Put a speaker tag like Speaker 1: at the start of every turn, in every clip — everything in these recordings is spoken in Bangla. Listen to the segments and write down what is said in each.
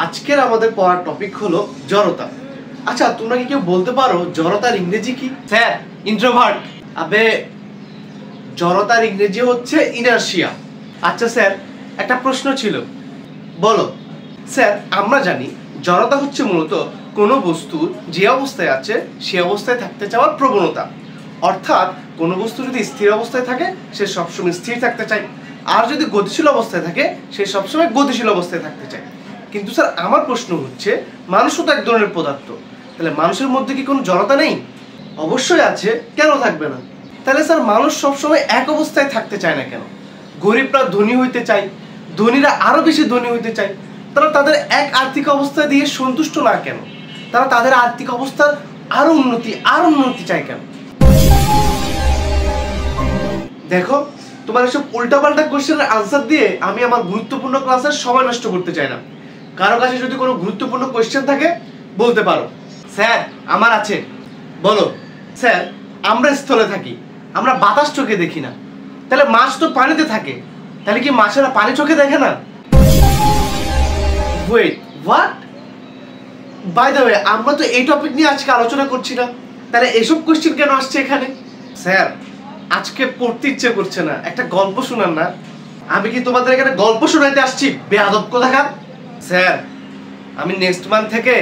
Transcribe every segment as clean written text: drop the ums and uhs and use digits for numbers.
Speaker 1: আজকের আমাদের পড়ার টপিক হলো জড়তা। আচ্ছা, তোমরা কি কেউ বলতে পারো জড়তার ইংরেজি কি?
Speaker 2: Sir, introvert.
Speaker 1: আবে, জড়তার ইংরেজি হচ্ছে ইনারশিয়া। আচ্ছা স্যার, একটা প্রশ্ন ছিল, বলো। স্যার, আমরা জানি জড়তা হচ্ছে মূলত কোনো বস্তুর যে অবস্থায় আছে সে অবস্থায় থাকতে চাওয়ার প্রবণতা। অর্থাৎ কোনো বস্তু যদি স্থির অবস্থায় থাকে সে সবসময় স্থির থাকতে চায়, আর যদি গতিশীল অবস্থায় থাকে সে সবসময় গতিশীল অবস্থায় থাকতে চায়। কিন্তু স্যার, আমার প্রশ্ন হচ্ছে, মানুষও তো এক ধরনের পদার্থ, তাহলে মানুষের মধ্যে কি কোনো জড়তা নেই? অবশ্যই আছে, কেন থাকবে না? তাহলে স্যার, মানুষ সবসময় এক অবস্থায় থাকতে চায় না কেন? গরিবরা ধনী হইতে চায়, ধনীরা আরো বেশি ধনী হইতে চায়। তারা তাদের এক আর্থিক অবস্থা দিয়ে সন্তুষ্ট না কেন? তারা তাদের আর্থিক অবস্থার আরো উন্নতি চায় কেন? দেখো, তোমার এসব উল্টাপাল্টা কোশ্চেনের আনসার দিয়ে আমি আমার গুরুত্বপূর্ণ ক্লাসের সময় নষ্ট করতে চাই না। কারো কাছে যদি কোনো গুরুত্বপূর্ণ কোশ্চেন থাকে বলতে পারো।
Speaker 2: স্যার, আমার আছে।
Speaker 1: বলো। স্যার, আমরা স্থলে থাকি, আমরা বাতাস চোখে দেখি না, তাহলে মাছ তো পানিতে থাকে, তাহলে কি মাছেরা পানি চোখে দেখে না? Wait, what? By the way, আমরা তো এই টপিক নিয়ে আজকে আলোচনা করছি না, তাহলে এসব কোশ্চেন কেন আসছে এখানে? স্যার, আজকে পড়তে ইচ্ছে করছে না, একটা গল্প শোনান না। আমি কি তোমাদের এখানে গল্প শোনাইতে আসছি বেয়াদব কোথাকার? স্যার, আমি নেক্সট মান্থ থেকে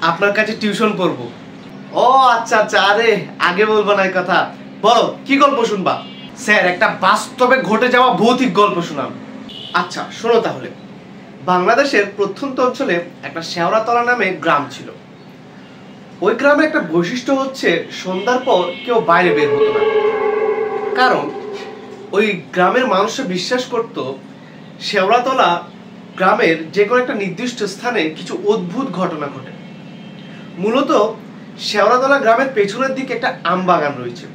Speaker 1: আপনার কাছে টিউশন করব। ও আচ্ছা আচ্ছা, আরে আগে বলবো না এই কথা। বলো, কি গল্প শুনবা? স্যার, একটা বাস্তবে ঘটে যাওয়া ভৌতিক গল্প শোনাম। আচ্ছা শোনো তাহলে। বাংলাদেশের প্রত্যন্ত অঞ্চলে একটা শেওড়াতলা নামে গ্রাম ছিল। ওই গ্রামে একটা বৈশিষ্ট্য হচ্ছে, সন্ধ্যার পর কেউ বাইরে বের হতো না। কারণ ওই গ্রামের মানুষরা বিশ্বাস করত, শেওড়াতলা গ্রামের যে কোনো একটা নির্দিষ্ট স্থানে কিছু অদ্ভুত ঘটনা ঘটে। মূলত শেওড়াতলা গ্রামের পেছনের দিকে একটা আমবাগান রয়েছে।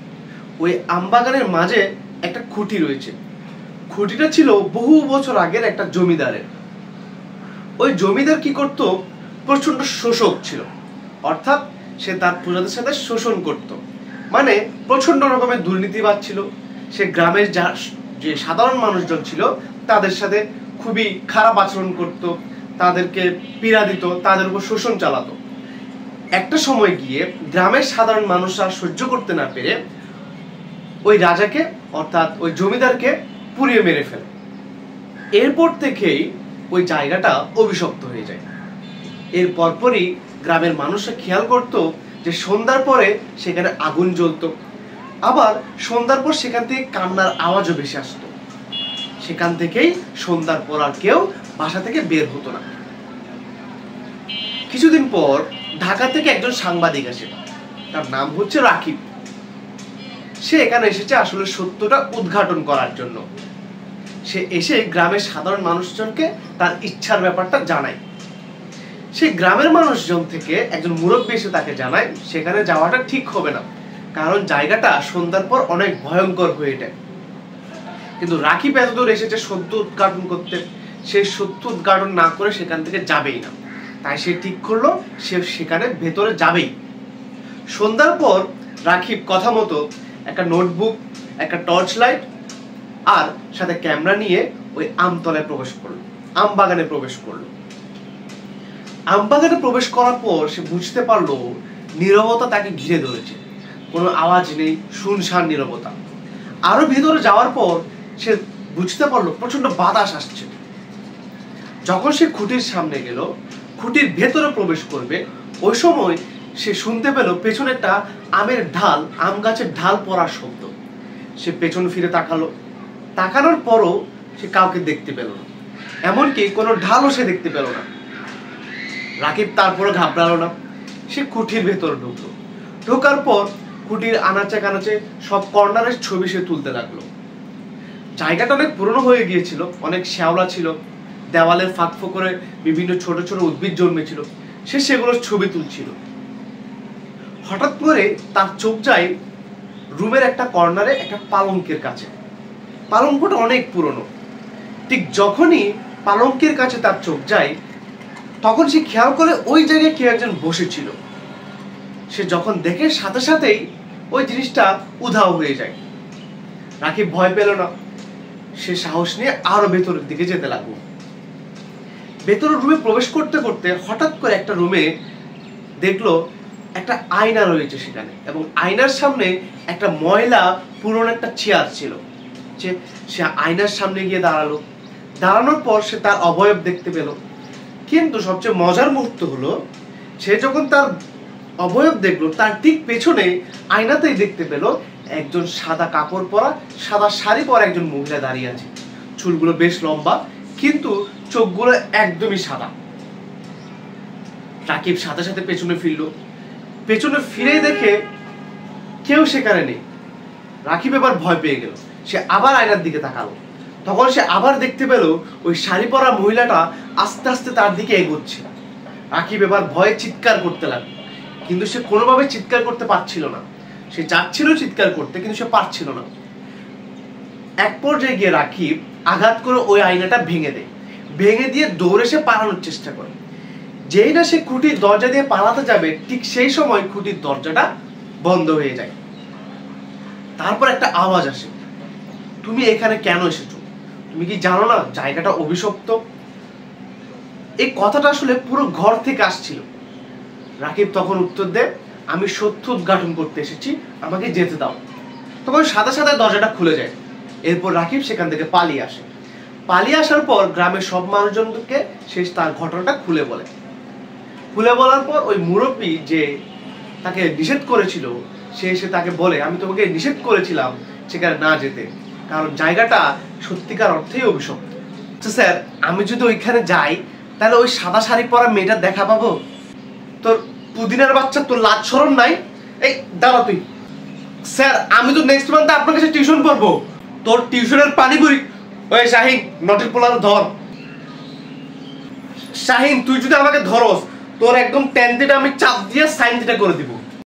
Speaker 1: ওই আমবাগানের মাঝে একটা খুঁটি রয়েছে। খুঁটিটা ছিল বহু বছর আগের একটা জমিদারের। ওই জমিদার কি করত, প্রচন্ড শোষক ছিল, অর্থাৎ সে তার প্রজাদের সাথে শোষণ করত, মানে প্রচন্ড রকমের দুর্নীতিবাদ ছিল। সে গ্রামের যে সাধারণ মানুষজন ছিল তাদের সাথে খুবই খারাপ আচরণ করত, তাদেরকে পীড়া দিত, তাদের উপর শোষণ চালাতো। একটা সময় গিয়ে গ্রামের সাধারণ মানুষরা সহ্য করতে না পেরে ওই রাজাকে, অর্থাৎ ওই জমিদারকে পুড়িয়ে মেরে ফেলে। এরপর থেকেই ওই জায়গাটা অভিশপ্ত হয়ে যায়। এর পরপরই গ্রামের মানুষরা খেয়াল করত যে সন্ধ্যার পরে সেখানে আগুন জ্বলতো, আবার সন্ধ্যার পর সেখান থেকে কান্নার আওয়াজও ভেসে আসতো। সেখান থেকেই সন্ধ্যার পর আর কেউ বাসা থেকে বের হতো না। কিছুদিন পর ঢাকা থেকে একজন সাংবাদিক আসে, তার নাম হচ্ছে রাকিব। সে এখানে এসেছে আসলে সত্যটা উদ্ঘাটন করার জন্য। সে এসে গ্রামের সাধারণ মানুষজনকে তার ইচ্ছার ব্যাপারটা জানায়। সেই গ্রামের মানুষজন থেকে একজন মুরব্বী এসে তাকে জানায় সেখানে যাওয়াটা ঠিক হবে না, কারণ জায়গাটা সন্ধ্যার পর অনেক ভয়ঙ্কর হয়ে যায়। কিন্তু রাকিব এতদূর এসেছে সত্য উদ্ঘাটন করতে, সে সত্য উদ্ঘাটন না করে সেখান থেকে যাবেই না। তাই সে ঠিক করলো সে সেখানে ভেতরে যাবেই। সন্ধ্যার পর রাকিব কথা মতো একটা নোটবুক, একটা টর্চ লাইট আর সাথে ক্যামেরা নিয়ে ওই আমতলায় প্রবেশ করলো, আমবাগানে প্রবেশ করলো। আমবাগানে প্রবেশ করার পর সে বুঝতে পারলো নীরবতা তাকে ঘিরে ধরেছে, কোনো আওয়াজ নেই, শুনশান নীরবতা। আরো ভেতরে যাওয়ার পর সে বুঝতে পারলো প্রচন্ড বাতাস আসছে। যখন সে খুঁটির সামনে গেল, খুঁটির ভেতরে প্রবেশ করবে, ওই সময় সে শুনতে পেল পেছনে একটা আমের ঢাল, আম গাছের ঢাল পড়ার শব্দ। সে পেছন ফিরে তাকালো, তাকানোর পরও সে কাউকে দেখতে পেল না, এমনকি কোনো ঢালও সে দেখতে পেল না। রাকিব তারপরও ঘাবড়ালো না, সে খুঁটির ভেতরে ঢুকলো। ঢোকার পর খুঁটির আনাচে কানাচে সব কর্নারের ছবি সে তুলতে লাগলো। জায়গাটা অনেক পুরনো হয়ে গিয়েছিল, অনেক শ্যাওলা ছিল, দেওয়ালের ফাঁক করে বিভিন্ন ছোট ছোট উদ্ভিদ জন্মেছিল। সে সেগুলোর ছবি তুলছিল। হঠাৎ করে তার চোখ যায় রুমের একটা কর্নারে একটা পালঙ্কের কাছে। পালঙ্কটা অনেক পুরনো। ঠিক যখনই পালঙ্কের কাছে তার চোখ যায়, তখন সে খেয়াল করে ওই জায়গায় কেউ একজন বসেছিল। সে যখন দেখে সাথে সাথেই ওই জিনিসটা উধাও হয়ে যায়। রাকিব ভয় পেল না, সে সাহস নিয়ে আরো ভেতরের দিকে যেতে লাগলো। ভেতরের রুমে প্রবেশ করতে করতে হঠাৎ করে একটা রুমে দেখলো একটা আয়না রয়েছে সেখানে, এবং আয়নার সামনে একটা ময়লা পুরনো একটা চেয়ার ছিল। সে আয়নার সামনে গিয়ে দাঁড়ালো। দাঁড়ানোর পর সে তার অবয়ব দেখতে পেল। কিন্তু সবচেয়ে মজার মুহূর্ত হলো, সে যখন তার অবয়ব দেখলো, তার ঠিক পেছনে আয়নাতেই দেখতে পেল একজন সাদা কাপড় পরা, সাদা শাড়ি পরা একজন মহিলা দাঁড়িয়ে আছে। চুলগুলো বেশ লম্বা, কিন্তু চোখগুলো একদমই সাদা। রাকিব সাথে সাথে পেছনে ফিরলো। পেছনে ফিরে দেখে কেউ সেখানে নেই। রাকিব এবার ভয় পেয়ে গেল। সে আবার আয়নার দিকে তাকালো। তখন সে আবার দেখতে পেল ওই শাড়ি পরা মহিলাটা আস্তে আস্তে তার দিকে এগোচ্ছে। রাকিব এবার ভয়ে চিৎকার করতে লাগলো, কিন্তু সে কোনোভাবে চিৎকার করতে পারছিল না। সে চাচ্ছিল চিৎকার করতে, কিন্তু সে পারছিল না। এক পর্যায়ে গিয়ে রাকিব আঘাত করে ওই আয়নাটা ভেঙে দেয়। ভেঙে দিয়ে দৌড়ে সে পালানোর চেষ্টা করে। যেই না সে খুঁটির দরজা দিয়ে পালাতে যাবে, ঠিক সেই সময় খুঁটির দরজাটা বন্ধ হয়ে যায়। তারপর একটা আওয়াজ আসে, তুমি এখানে কেন এসেছো? তুমি কি জানো না জায়গাটা অভিশপ্ত? এই কথাটা আসলে পুরো ঘর থেকে আসছিল। রাকিব তখন উত্তর দেয়, আমি সত্য উদ্ঘাটন করতে এসেছি, আমাকে যেতে দাও। তখন সাদা সাদা দরজাটা খুলে যায়। এরপর রাকিব সেখান থেকে পালিয়ে আসে। পালিয়ে আসার পর গ্রামের সব মানুষজনকে সে তার ঘটনাটা খুলে বলার পর ওই মুরব্বী যে তাকে নিষেধ করেছিল, সে এসে তাকে বলে, আমি তোমাকে নিষেধ করেছিলাম সেখানে না যেতে, কারণ জায়গাটা সত্যিকার অর্থেই অভিশপ্ত। তো স্যার, আমি যদি ওইখানে যাই তাহলে ওই সাদা শাড়ি পরা মেয়েটা দেখা পাবো? তোর পুদিনার বাচ্চা, তোর লাজ শরম নাই? এই দাঁড়া তুই। স্যার, আমি তো নেক্সট মান্থে আপনার কাছে টিউশন পড়বো। তোর টিউশনের পানি বই। ওই শাহিন, নটের পোলার ধর। শাহিন, তুই যদি আমাকে ধরস, তোর একদম 10 দিটা আমি চাপ দিয়ে সাইন দিটা করে দিব।